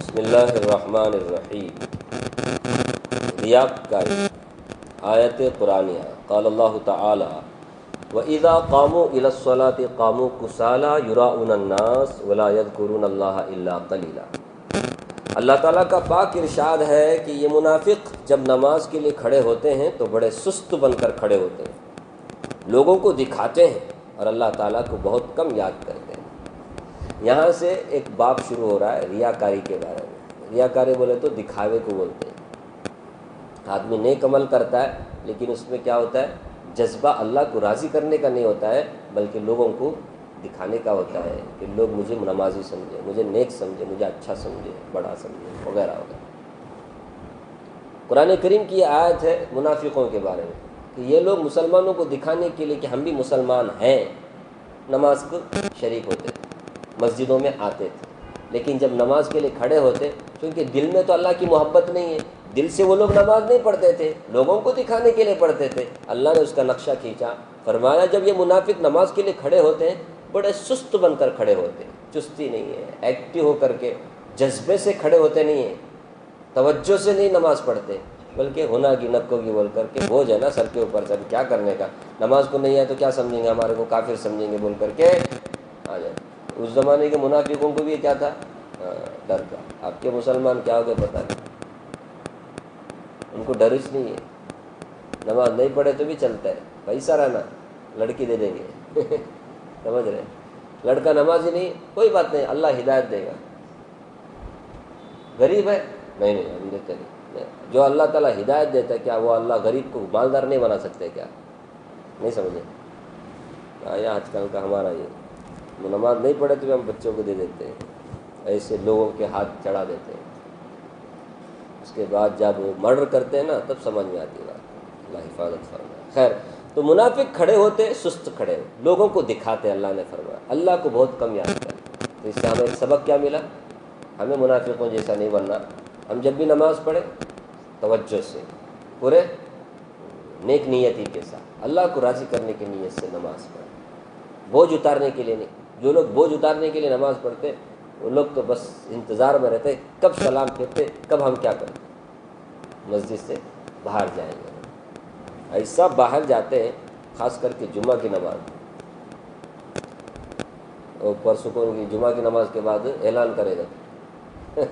بسم اللہ الرحمن الرحیم۔ ریاکاری آیت قرآنیہ۔ قال اللہ تعالی وَإِذَا قَامُوا إِلَى الصَّلَاةِ قَامُوا كُسَالَىٰ يُرَاءُونَ النَّاسَ وَلَا يَذْكُرُونَ اللَّهَ إِلَّا قَلِيلًا۔ اللہ تعالیٰ کا پاک ارشاد ہے کہ یہ منافق جب نماز کے لیے کھڑے ہوتے ہیں تو بڑے سست بن کر کھڑے ہوتے ہیں، لوگوں کو دکھاتے ہیں اور اللہ تعالیٰ کو بہت کم یاد کرتے ہیں۔ یہاں سے ایک باب شروع ہو رہا ہے ریاکاری کے بارے میں۔ ریاکاری بولے تو دکھاوے کو بولتے ہیں۔ آدمی نیک عمل کرتا ہے لیکن اس میں کیا ہوتا ہے، جذبہ اللہ کو راضی کرنے کا نہیں ہوتا ہے، بلکہ لوگوں کو دکھانے کا ہوتا ہے کہ لوگ مجھے نمازی سمجھے، مجھے نیک سمجھے، مجھے اچھا سمجھے، بڑا سمجھے، وغیرہ وغیرہ۔ قرآن کریم کی یہ آیت ہے منافقوں کے بارے میں کہ یہ لوگ مسلمانوں کو دکھانے کے لیے کہ ہم بھی مسلمان ہیں نماز کو شریک ہوتے تھے، مسجدوں میں آتے تھے، لیکن جب نماز کے لیے کھڑے ہوتے کیونکہ دل میں تو اللہ کی محبت نہیں ہے، دل سے وہ لوگ نماز نہیں پڑھتے تھے، لوگوں کو دکھانے کے لیے پڑھتے تھے۔ اللہ نے اس کا نقشہ کھینچا، فرمایا جب یہ منافق نماز کے لیے کھڑے ہوتے ہیں بڑے سست بن کر کھڑے ہوتے ہیں، چستی نہیں ہے، ایکٹیو ہو کر کے جذبے سے کھڑے ہوتے نہیں ہیں، توجہ سے نہیں نماز پڑھتے، بلکہ ہونا کی نکو کی بول کر کے بوجھ ہے نا سر کے اوپر، سر کیا کرنے کا، نماز کو نہیں ہے تو کیا سمجھیں گے، ہمارے کو کافر سمجھیں گے بول کر کے آ جائے۔ اس زمانے کے منافقوں کو بھی یہ کیا تھا، ڈر تھا۔ آپ کے مسلمان کیا ہو گئے پتہ نہیں، ان کو ڈر اس نہیں ہے، نماز نہیں پڑھے تو بھی چلتا ہے، پیسہ رہنا لڑکی دے دیں گے سمجھ رہے، لڑکا نمازی نہیں کوئی بات نہیں، اللہ ہدایت دے گا، غریب ہے نہیں ہم دیتے نہیں۔ جو اللہ تعالیٰ ہدایت دیتا ہے کیا وہ اللہ غریب کو مالدار نہیں بنا سکتے کیا؟ نہیں سمجھے؟ آیا آج کل کا ہمارا یہ وہ نماز نہیں پڑھے تو بھی ہم بچوں کو دے دیتے ہیں، ایسے لوگوں کے ہاتھ چڑھا دیتے ہیں، اس کے بعد جب وہ مرڈر کرتے ہیں نا تب سمجھ میں آتی بات، اللہ حفاظت فرمائے۔ خیر، تو منافق کھڑے ہوتے سست کھڑے ہو، لوگوں کو دکھاتے، اللہ نے فرمایا اللہ کو بہت کم یاد کرتے۔ تو اس سے ہمیں ایک سبق کیا ملا، ہمیں منافقوں جیسا نہیں بننا، ہم جب بھی نماز پڑھیں توجہ سے، پورے نیک نیتی کے ساتھ، اللہ کو راضی کرنے کی نیت سے نماز پڑھیں، بوجھ اتارنے کے لیے نہیں۔ جو لوگ بوجھ اتارنے کے لیے نماز پڑھتے وہ لوگ تو بس انتظار میں رہتے کب سلام پھیرتے، کب ہم کیا کریں، مسجد سے باہر جائیں گے۔ ایسا باہر جاتے ہیں خاص کر کے جمعہ کی نماز، اور پرسوں کو کی جمعہ کی نماز کے بعد اعلان کرے گا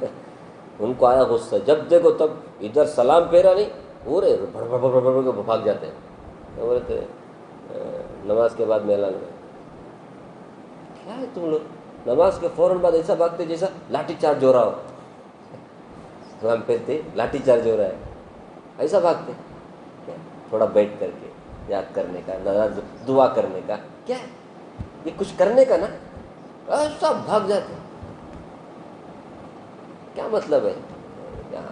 ان کو آیا غصہ، جب دیکھو تب ادھر سلام پھیرا نہیں، پورے بھڑ بھڑ بھڑ بھڑ کے بھاگ جاتے ہیں، بولتے نماز کے بعد میں اعلان کرے، کیا ہے تم لوگ نماز کے فوراً بعد ایسا بھاگتے جیسا لاٹھی چارج ہو رہا ہو، سلام پھیرتے لاٹھی چارج ہو رہا ہے، ایسا بھاگتے، تھوڑا بیٹھ کر کے یاد کرنے کا، دعا کرنے کا، کیا ہے یہ کچھ کرنے کا نا، ایسا بھاگ جاتے، کیا مطلب ہے؟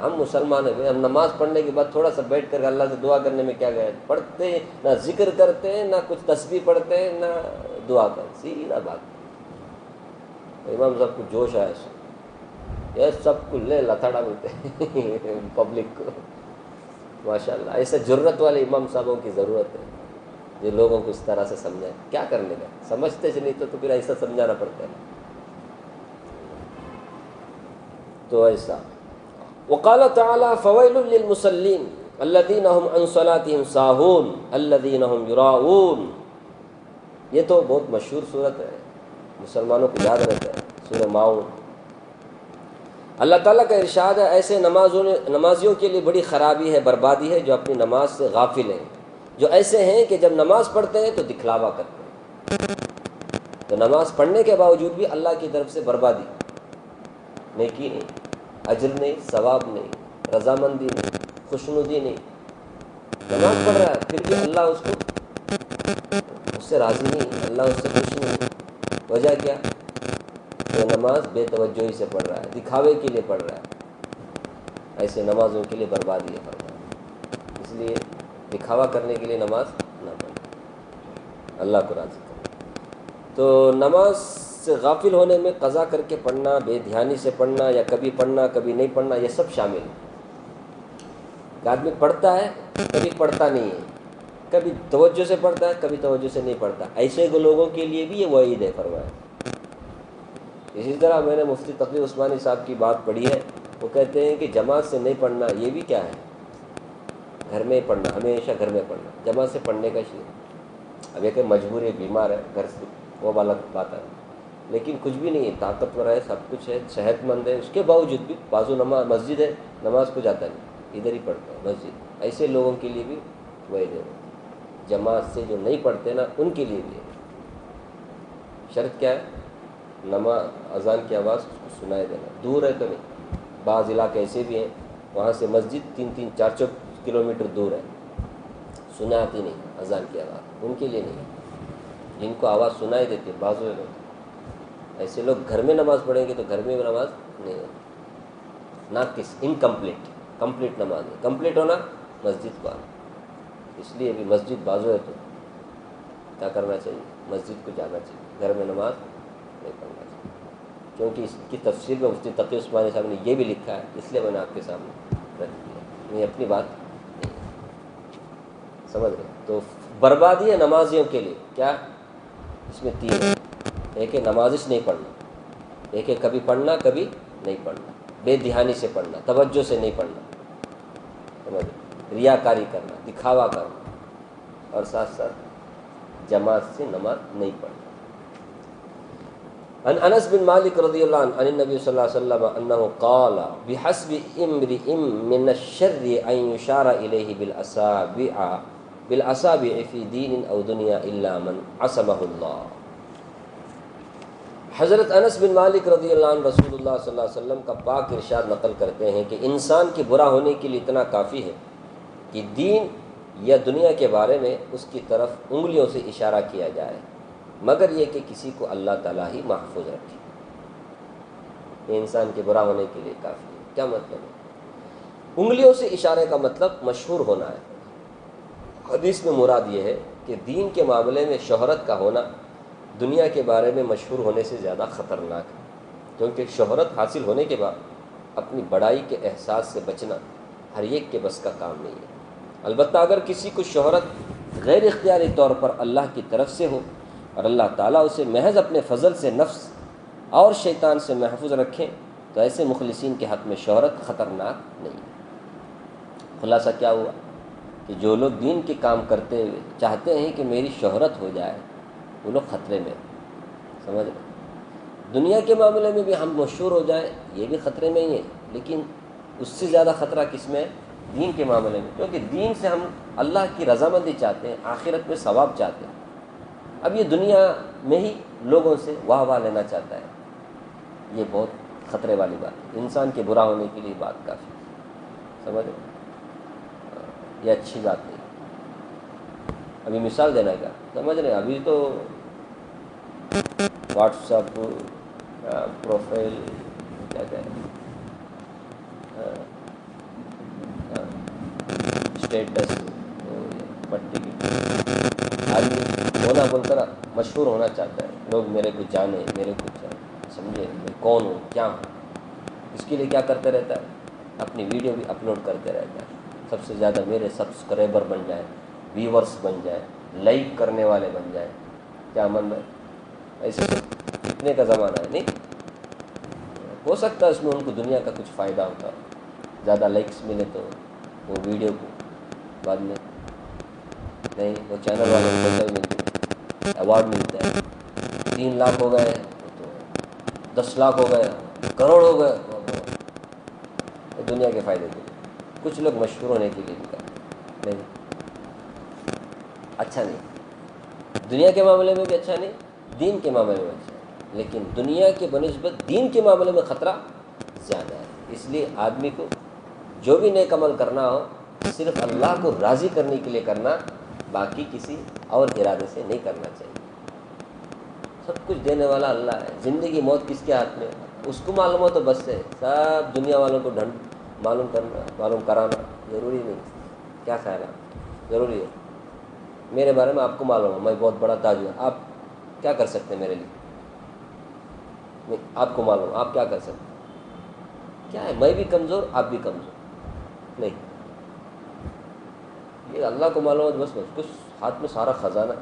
ہم مسلمان ہیں، ہم نماز پڑھنے کے بعد تھوڑا سا بیٹھ کر اللہ سے دعا کرنے میں کیا گیا، پڑھتے ہیں نہ ذکر کرتے ہیں، نہ کچھ تسبیح پڑھتے ہیں، نہ دعا کرتے، سیدھا بات۔ امام صاحب کو جوش آیا، یہ سب کو لے لتاڑا بولتے ہیں پبلک کو، ماشاءاللہ ایسے جرت والے امام صاحبوں کی ضرورت ہے جو لوگوں کو اس طرح سے سمجھائیں، کیا کرنے کا، سمجھتے سے نہیں تو پھر ایسا سمجھانا پڑتا ہے۔ تو ایسا وقال تعالی فویل للمصلین الذین هم عن صلاتهم ساہون الذین هم یراؤون، یہ تو بہت مشہور صورت ہے، مسلمانوں کو یاد رہتا ہے، سورہ ماؤن۔ اللہ تعالیٰ کا ارشاد ہے ایسے نمازیوں کے لیے بڑی خرابی ہے، بربادی ہے جو اپنی نماز سے غافل ہیں، جو ایسے ہیں کہ جب نماز پڑھتے ہیں تو دکھلاوا کرتے ہیں، تو نماز پڑھنے کے باوجود بھی اللہ کی طرف سے بربادی، نیکی نہیں، اجر نہیں، ثواب نہیں، رضامندی نہیں، خوشنودی نہیں، نماز پڑھ رہا ہے پھر بھی اللہ اس سے راضی نہیں، اللہ اس سے خوش نہیں، وجہ کیا؟ وہ نماز بے توجہی سے پڑھ رہا ہے، دکھاوے کے لیے پڑھ رہا ہے، ایسے نمازوں کے لیے بربادی ہے فرمایا، اس لیے دکھاوا کرنے کے لیے نماز نہ پڑھیں، اللہ کو راضی کریں۔ تو نماز سے غافل ہونے میں قضا کر کے پڑھنا، بے دھیانی سے پڑھنا، یا کبھی پڑھنا کبھی نہیں پڑھنا، یہ سب شامل ہے۔ کہ آدمی پڑھتا ہے کبھی پڑھتا نہیں ہے، کبھی توجہ سے پڑھتا ہے کبھی توجہ سے نہیں پڑھتا، ایسے لوگوں کے لیے بھی یہ وعید ہے فرمایا۔ اسی طرح میں نے مفتی تقی عثمانی صاحب کی بات پڑھی ہے، وہ کہتے ہیں کہ جماعت سے نہیں پڑھنا یہ بھی کیا ہے، گھر میں ہی پڑھنا، ہمیشہ گھر میں پڑھنا، جماعت سے پڑھنے کا شیء۔ اب یہ کہ مجبوری بیمار ہے گھر سے، وہ الگ بات ہے، لیکن کچھ بھی نہیں ہے، طاقتور ہے، سب کچھ ہے، صحت مند ہے، اس کے باوجود بھی بازو نماز مسجد ہے، نماز کو جاتا نہیں، ادھر ہی پڑھتا ہے مسجد، ایسے لوگوں کے لیے بھی وہی دے، جماعت سے جو نہیں پڑھتے نا ان کے لیے بھی ہے۔ شرط کیا ہے؟ نماز اذان کی آواز اس کو سنائے دینا، دور ہے تو نہیں، بعض علاقے ایسے بھی ہیں وہاں سے مسجد 3-3 4 کلومیٹر دور ہے، سنا آتی نہیں اذان کی آواز، ان کے لیے نہیں، جن کو آواز سنائی دیتی ہے بعض لوگ، ایسے لوگ گھر میں نماز پڑھیں گے تو گھر میں نماز نہیں ہوتی، ناقص، انکمپلیٹ، کمپلیٹ نماز ہے، کمپلیٹ ہونا مسجد کو آنا، اس لیے بھی مسجد بازو ہے تو کیا کرنا چاہیے، مسجد کو جانا چاہیے، گھر میں نماز نہیں پڑھنا چاہیے، کیونکہ اس کی تفسیر میں مفتی تقی عثمانی صاحب نے یہ بھی لکھا ہے، اس لیے میں نے آپ کے سامنے رکھ دیا، میں اپنی بات نہیں سمجھ رہے۔ تو بربادی ہے نمازیوں کے لیے کیا، اس میں 3 ہے، ایک ہے نمازش نہیں پڑھنا، ایک ہے کبھی پڑھنا کبھی نہیں پڑھنا، بے دھیانی سے پڑھنا، توجہ سے نہیں پڑھنا، سمجھ رہے، ریاکاری کرنا، دکھاوا کرنا، اور ساتھ ساتھ جماعت سے نماز نہیں پڑھنا۔ عن انس بن مالک رضی اللہ عنہ عن النبی صلی اللہ علیہ وسلم انه قال بحسب امرئ من الشر ان يشار الیہ بالاصابع فی دین او دنیا الا من عصمه اللہ۔ حضرت انس بن مالک رضی اللہ عنہ رسول اللہ صلی اللہ علیہ وسلم کا پاک ارشاد نقل کرتے ہیں کہ انسان کے برا ہونے کے لیے اتنا کافی ہے کہ دین یا دنیا کے بارے میں اس کی طرف انگلیوں سے اشارہ کیا جائے، مگر یہ کہ کسی کو اللہ تعالیٰ ہی محفوظ رکھے، یہ انسان کے برا ہونے کے لیے کافی ہے۔ کیا مطلب ہے؟ انگلیوں سے اشارے کا مطلب مشہور ہونا ہے۔ حدیث میں مراد یہ ہے کہ دین کے معاملے میں شہرت کا ہونا دنیا کے بارے میں مشہور ہونے سے زیادہ خطرناک ہے، کیونکہ شہرت حاصل ہونے کے بعد اپنی بڑائی کے احساس سے بچنا ہر ایک کے بس کا کام نہیں ہے۔ البتہ اگر کسی کو شہرت غیر اختیاری طور پر اللہ کی طرف سے ہو اور اللہ تعالیٰ اسے محض اپنے فضل سے نفس اور شیطان سے محفوظ رکھیں تو ایسے مخلصین کے حق میں شہرت خطرناک نہیں ہے۔ خلاصہ کیا ہوا کہ جو لوگ دین کے کام کرتے ہوئے چاہتے ہیں کہ میری شہرت ہو جائے وہ لوگ خطرے میں، سمجھ رہے۔ دنیا کے معاملے میں بھی ہم مشہور ہو جائیں یہ بھی خطرے میں ہی ہے، لیکن اس سے زیادہ خطرہ کس میں ہے؟ دین کے معاملے میں، کیونکہ دین سے ہم اللہ کی رضامندی چاہتے ہیں، آخرت میں ثواب چاہتے ہیں۔ اب یہ دنیا میں ہی لوگوں سے واہ واہ لینا چاہتا ہے، یہ بہت خطرے والی بات ہے، انسان کے برا ہونے کے لیے بات کافی ہے، سمجھ رہے، یہ اچھی بات نہیں۔ ابھی مثال دینا کیا، سمجھ رہے، ابھی تو واٹس ایپ پروفائل کیا کہیں، اسٹیٹس پٹی آدمی ہونا بول کر مشہور ہونا چاہتا ہے، لوگ میرے کو جانے، میرے کو سمجھے میں کون ہوں کیا ہوں، اس کے لیے کیا کرتے رہتا ہے، اپنی ویڈیو بھی اپلوڈ کرتے رہتا ہے، سب سے زیادہ میرے سبسکرائبر بن جائیں، ویورز بن جائیں، لائک کرنے والے بن جائیں، کیا من ہے، ایسے اتنے کا زمانہ ہے، نہیں ہو سکتا ہے اس میں ان کو دنیا کا کچھ فائدہ ہوتا ہے، زیادہ لائکس ملے تو وہ ویڈیو کو بعد میں نہیں، وہ چینل والوں کو پیسہ ملتا ہے، ایوارڈ ملتا ہے، 3 لاکھ ہو گئے تو 10 لاکھ ہو گئے، کروڑ ہو گئے، دنیا کے فائدے کے لیے۔ کچھ لوگ مشہور ہونے کے لیے بھی کرتے نہیں، اچھا نہیں، دنیا کے معاملے میں بھی اچھا نہیں، دین کے معاملے میں اچھا ہے، لیکن دنیا کے بنسبت دین کے معاملے میں خطرہ زیادہ ہے۔ اس لیے آدمی کو جو بھی نیک عمل کرنا ہو صرف اللہ کو راضی کرنے کے لیے کرنا، باقی کسی اور ارادے سے نہیں کرنا چاہیے۔ سب کچھ دینے والا اللہ ہے، زندگی موت کس کے ہاتھ میں ہے، اس کو معلوم ہو تو بس ہے، سب دنیا والوں کو معلوم کرانا ضروری نہیں۔ کیا خیال ہے؟ ضروری ہے؟ میرے بارے میں آپ کو معلوم ہے، میں بہت بڑا تاجر، آپ کیا کر سکتے ہیں میرے لیے؟ آپ کو معلوم، آپ کیا کر سکتے ہیں؟ کیا ہے، میں بھی کمزور آپ بھی کمزور نہیں، یہ اللہ کو معلوم ہے، بس کچھ ہاتھ میں سارا خزانہ،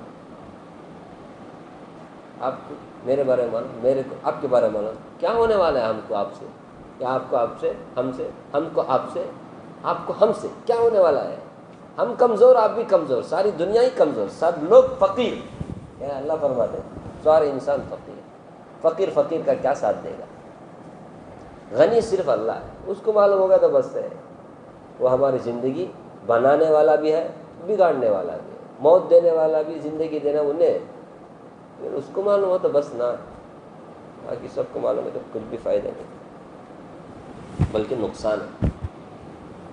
آپ میرے بارے میں مانو، میرے کو آپ کے بارے میں مانو، کیا ہونے والا ہے ہم کو آپ سے، کیا آپ کو آپ سے، ہم سے، ہم کو آپ سے، آپ کو ہم سے کیا ہونے والا ہے؟ ہم کمزور، آپ بھی کمزور، ساری دنیا ہی کمزور، سب لوگ فقیر، کیا اللہ فرماتے ہیں سارے انسان فقیر، فقیر فقیر کا کیا ساتھ دے گا؟ غنی صرف اللہ ہے، اس کو معلوم ہوگا تو بس ہے، وہ ہماری زندگی بنانے والا بھی ہے، بگاڑنے والا بھی ہے، موت دینے والا بھی، زندگی دینا انہیں، پھر اس کو معلوم ہو تو بس نہ، باقی سب کو معلوم ہے تو کچھ بھی فائدہ نہیں، بلکہ نقصان ہے،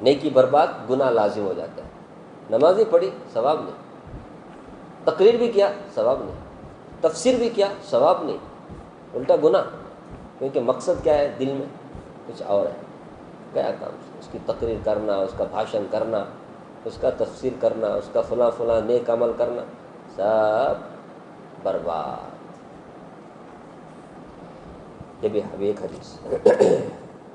نیکی برباد، گناہ لازم ہو جاتا ہے، نمازی پڑھی ثواب نہیں، تقریر بھی کیا ثواب نہیں، تفسیر بھی کیا ثواب نہیں، الٹا گناہ، کیونکہ مقصد کیا ہے؟ دل میں کچھ اور ہے، کیا کام اس کی تقریر کرنا، اس کا بھاشن کرنا، اس کا تفسیر کرنا، اس کا فلاں فلاں نیک عمل کرنا، سب برباد۔ یہ بھی ایک حدیث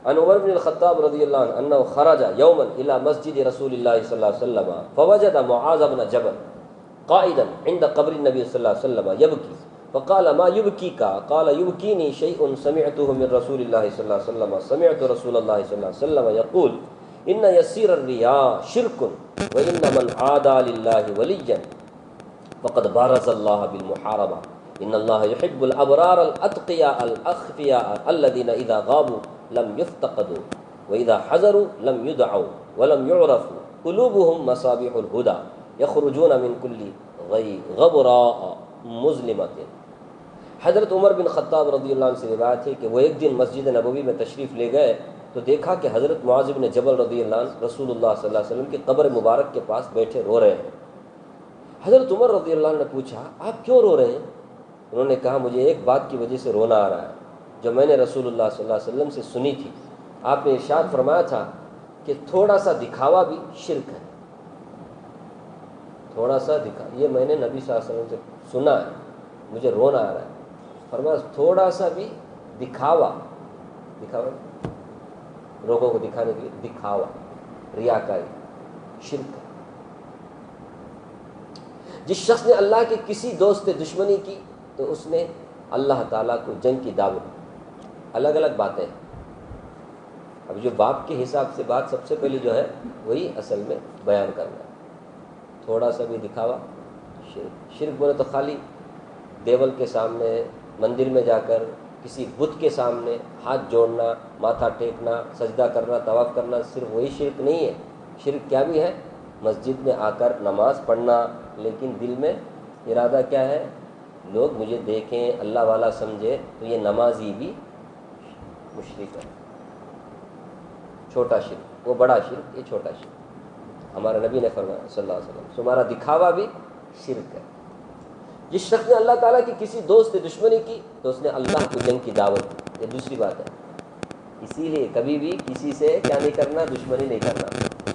عن عمر بن الخطاب رضی اللہ عنہ انه خرج يوما الى مسجد رسول الله صلی اللہ علیہ وسلم فوجد معاذ بن جبل قائدا عند قبر النبي صلی اللہ علیہ وسلم يبكي فقال ما يبكيك؟ قال يبكيني شيء سمعته من رسول الله صلی اللہ علیہ وسلم، سمعت رسول الله صلی اللہ علیہ وسلم يقول ان يسير الرياء شرك وان من عادى لله وليا فقد بارز الله بالمحاربة ان الله يحب الابرار الاتقياء الاخفياء الذين اذا غابوا لم يفتقدوا واذا حضروا لم يدعوا ولم يعرفوا قلوبهم مصابيح الهدى يخرجون من كل غبراء مظلمة۔ حضرت عمر بن خطاب رضی اللہ عنہ سے روایت ہے کہ وہ ایک دن مسجد نبوی میں تشریف لے گئے تو دیکھا کہ حضرت معاذ بن جبل رضی اللہ عنہ رسول اللہ صلی اللہ علیہ وسلم کی قبر مبارک کے پاس بیٹھے رو رہے ہیں۔ حضرت عمر رضی اللہ عنہ نے پوچھا آپ کیوں رو رہے ہیں؟ انہوں نے کہا مجھے ایک بات کی وجہ سے رونا آ رہا ہے جو میں نے رسول اللہ صلی اللہ علیہ وسلم سے سنی تھی، آپ نے ارشاد فرمایا تھا کہ تھوڑا سا دکھاوا بھی شرک ہے، تھوڑا سا یہ میں نے نبی صلی اللہ علیہ وسلم سے سنا ہے، مجھے رونا آ رہا ہے، فرمایا تھوڑا سا بھی دکھاوا لوگوں کو دکھانے کے لیے دکھاوا، ریاکاری، شرک ہے۔ جس شخص نے اللہ کے کسی دوست سے دشمنی کی تو اس نے اللہ تعالیٰ کو جنگ کی دعوت، الگ الگ باتیں ہیں، اب جو باپ کے حساب سے بات سب سے پہلے جو ہے وہی اصل میں بیان کرنا ہے، تھوڑا سا بھی دکھاوا شرک بولے تو خالی دیول کے سامنے، مندر میں جا کر کسی بت کے سامنے ہاتھ جوڑنا، ماتھا ٹیکنا، سجدہ کرنا، طواف کرنا، صرف وہی شرک نہیں ہے۔ شرک کیا بھی ہے؟ مسجد میں آ کر نماز پڑھنا لیکن دل میں ارادہ کیا ہے؟ لوگ مجھے دیکھیں، اللہ والا سمجھے، تو یہ نمازی بھی مشرک ہے، چھوٹا شرک، وہ بڑا شرک، یہ چھوٹا شرک۔ ہمارا نبی نے فرمایا صلی اللہ علیہ وسلم تمہارا دکھاوا بھی شرک ہے۔ جس شخص نے اللہ تعالیٰ کی کسی دوست سے دشمنی کی تو اس نے اللہ کو جنگ کی دعوت دی، یہ دوسری بات ہے۔ اسی لیے کبھی بھی کسی سے کیا نہیں کرنا؟ دشمنی نہیں کرنا۔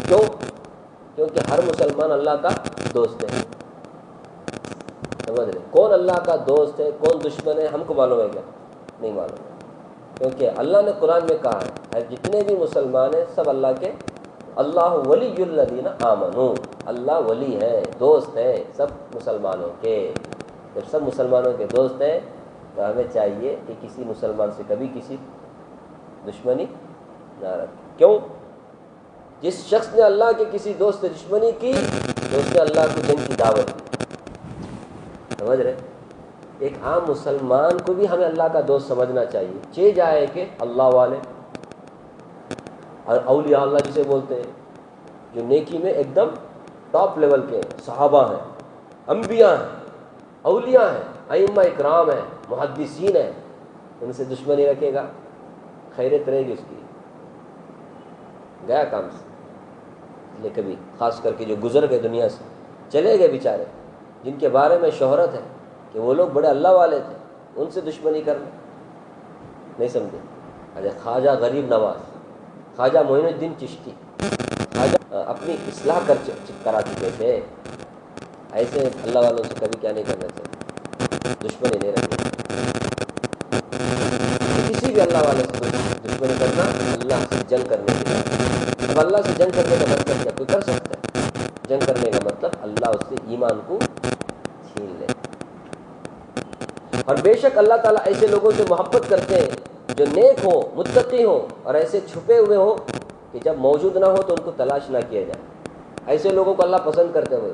کیوں؟ کیونکہ ہر مسلمان اللہ کا دوست ہے، سمجھ رہے؟ کون اللہ کا دوست ہے کون دشمن ہے ہم کو معلوم ہے کیا؟ نہیں معلوم ہے، کیونکہ اللہ نے قرآن میں کہا ہے جتنے بھی مسلمان ہیں سب اللہ کے، اللہ ولی الذین آمنوا، اللہ ولی ہے، دوست ہے سب مسلمانوں کے۔ جب سب مسلمانوں کے دوست ہیں تو ہمیں چاہیے کہ کسی مسلمان سے کبھی کسی دشمنی نہ رکھیں۔ کیوں؟ جس شخص نے اللہ کے کسی دوست سے دشمنی کی تو اس نے اللہ کو جنگ کی دعوت دی، سمجھ رہے؟ ایک عام مسلمان کو بھی ہمیں اللہ کا دوست سمجھنا چاہیے، چہ جائے کہ اللہ والے اور اولیاء اللہ جسے بولتے ہیں، جو نیکی میں ایک دم ٹاپ لیول کے صحابہ ہیں، انبیاء ہیں، اولیاء ہیں، ائمہ اکرام ہیں، محدثین ہیں، ان سے دشمنی رکھے گا، خیریت رہے گی اس کی؟ گیا کام سے۔ لیکن کبھی خاص کر کے جو گزر گئے دنیا سے، چلے گئے بیچارے، جن کے بارے میں شہرت ہے کہ وہ لوگ بڑے اللہ والے تھے، ان سے دشمنی کرنا نہیں سمجھے؟ ارے خواجہ غریب نواز، خواجہ معین الدین چشتی، خواجہ اپنی اصلاح کرا چکے تھے، ایسے اللہ والوں سے کبھی کیا نہیں کرنا چاہیے؟ دشمنی نہیں رکھنی۔ کسی بھی اللہ والے سے دشمنی کرنا اللہ سے جنگ کرنے کے لیے۔ اب اللہ سے جنگ کرنے کا مطلب کیا؟ کوئی کر سکتا ہے؟ جنگ کرنے کا مطلب اللہ اس سے ایمان کو چھین لے۔ اور بے شک اللہ تعالیٰ ایسے لوگوں سے محبت کرتے ہیں جو نیک ہوں، متقی ہوں، اور ایسے چھپے ہوئے ہوں کہ جب موجود نہ ہو تو ان کو تلاش نہ کیا جائے. ایسے لوگوں کو اللہ پسند کرتے ہوئے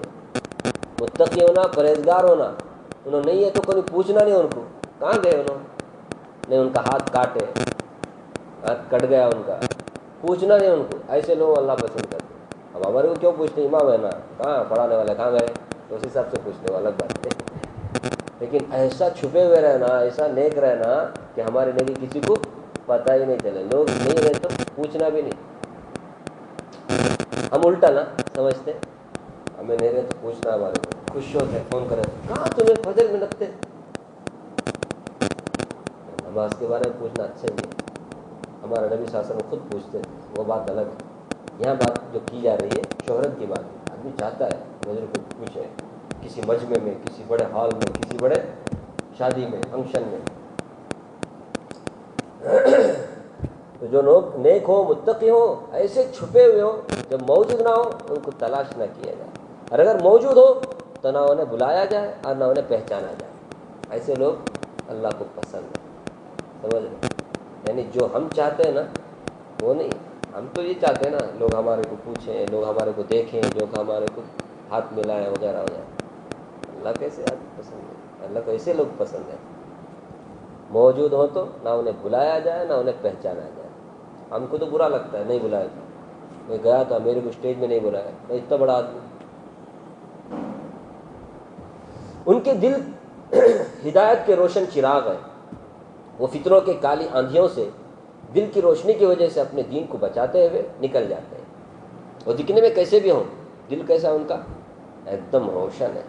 متقی ہونا، پرہیزگار ہونا. انہوں نہیں ہے تو کوئی پوچھنا نہیں ان کو کہاں گئے، انہوں نے ان کا ہاتھ کاٹے، ہاتھ کٹ گیا ان کا، پوچھنا نہیں ان کو. ایسے لوگ اللہ پسند کرتے. اب ہمارے کو کیوں پوچھتے، امام ہے نا، کہاں پڑھانے والے کہاں گئے، تو اس حساب سے پوچھتے، وہ الگ بات ہے. لیکن ایسا چھپے ہوئے رہنا، ایسا نیک رہنا کہ ہمارے نبی کسی کو پتہ ہی نہیں چلے. لوگ نہیں رہے تو پوچھنا بھی نہیں. ہم الٹا نا سمجھتے، ہمیں نہیں رہے تو پوچھنا، ہمارے کو خوش ہوتے، فون کرے کہاں تمہیں فجر میں لگتے. نماز کے بارے میں پوچھنا اچھا نہیں ہے. ہمارا نبی صلی اللہ علیہ وسلم خود پوچھتے تھے، وہ بات الگ ہے. یہاں بات جو کی جا رہی ہے شہرت کی بات ہے. آدمی چاہتا ہے مجھے کو پوچھے کسی مجمع میں، کسی بڑے ہال میں، کسی بڑے شادی میں، فنکشن میں. تو جو لوگ نیک ہو، متقی ہو، ایسے چھپے ہوئے ہو جب موجود نہ ہو ان کو تلاش نہ کیا جائے، اور اگر موجود ہو تو نہ انہیں بلایا جائے اور نہ انہیں پہچانا جائے. ایسے لوگ اللہ کو پسند ہیں. سمجھ لیں، یعنی جو ہم چاہتے ہیں نا وہ نہیں. ہم تو یہ چاہتے ہیں نا لوگ ہمارے کو پوچھیں، لوگ ہمارے کو دیکھیں، لوگ ہمارے کو ہاتھ ملائیں وغیرہ وغیرہ. اللہ کیسے آدمی پسند ہے؟ اللہ کو ایسے لوگ پسند ہیں موجود ہوں تو نہ انہیں بلایا جائے نہ انہیں پہچانا جائے. ہم کو تو برا لگتا ہے نہیں بلایا تو. میں گیا تھا، میرے کو اسٹیج میں نہیں بلایا، میں اتنا بڑا آدمی. ان کے دل ہدایت کے روشن چراغ ہے. وہ فتنوں کے کالی آندھیوں سے دل کی روشنی کی وجہ سے اپنے دین کو بچاتے ہوئے نکل جاتے ہیں. وہ دکھنے میں کیسے بھی ہوں، دل کیسا ان کا ایک دم روشن ہے،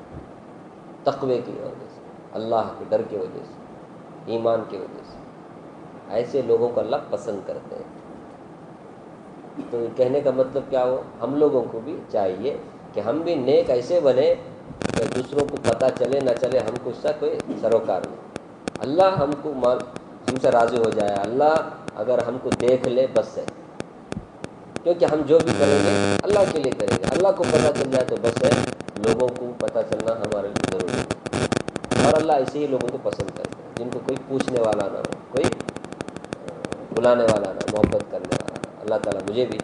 تقوی کی وجہ سے، اللہ کے ڈر کی وجہ سے، ایمان کی وجہ سے. ایسے لوگوں کو اللہ پسند کرتے ہیں. تو کہنے کا مطلب کیا ہو، ہم لوگوں کو بھی چاہیے کہ ہم بھی نیک ایسے بنے کہ دوسروں کو پتہ چلے نہ چلے ہم کو اس سے کوئی سروکار نہیں. اللہ ہم کو ہم سے راضی ہو جائے، اللہ اگر ہم کو دیکھ لے بس ہے. کیونکہ ہم جو بھی کریں گے اللہ کے لیے کریں گے. اللہ کو پتہ چل جائے تو بس ہے. لوگوں کو پتہ چلنا ہمارے لیے ضروری ہے. اور اللہ ایسے ہی لوگوں کو پسند کرتے ہیں جن کو کوئی پوچھنے والا نہ ہو، کوئی بلانے والا نہ، محبت کرنے والا نہ. اللہ تعالیٰ مجھے بھی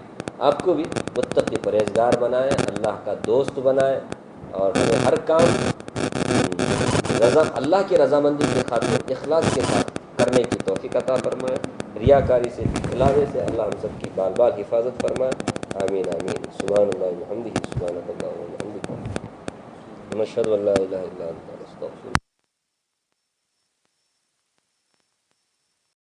آپ کو بھی متقی پرہیزگار بنائے، اللہ کا دوست بنائے، اور ہمیں ہر کام اللہ کی رضامندی کی خاطر اخلاص کے ساتھ کرنے کی توفیق عطا فرمائے. ریاکاری سے، دکھلاوے سے اللہ ہم سب کی بال بال حفاظت فرمائے. آمین آمین. سبحان اللہ وبحمدہ، سبحانک اللہم وبحمدک، نشہد ان لا الہ الا انت نستغفرک.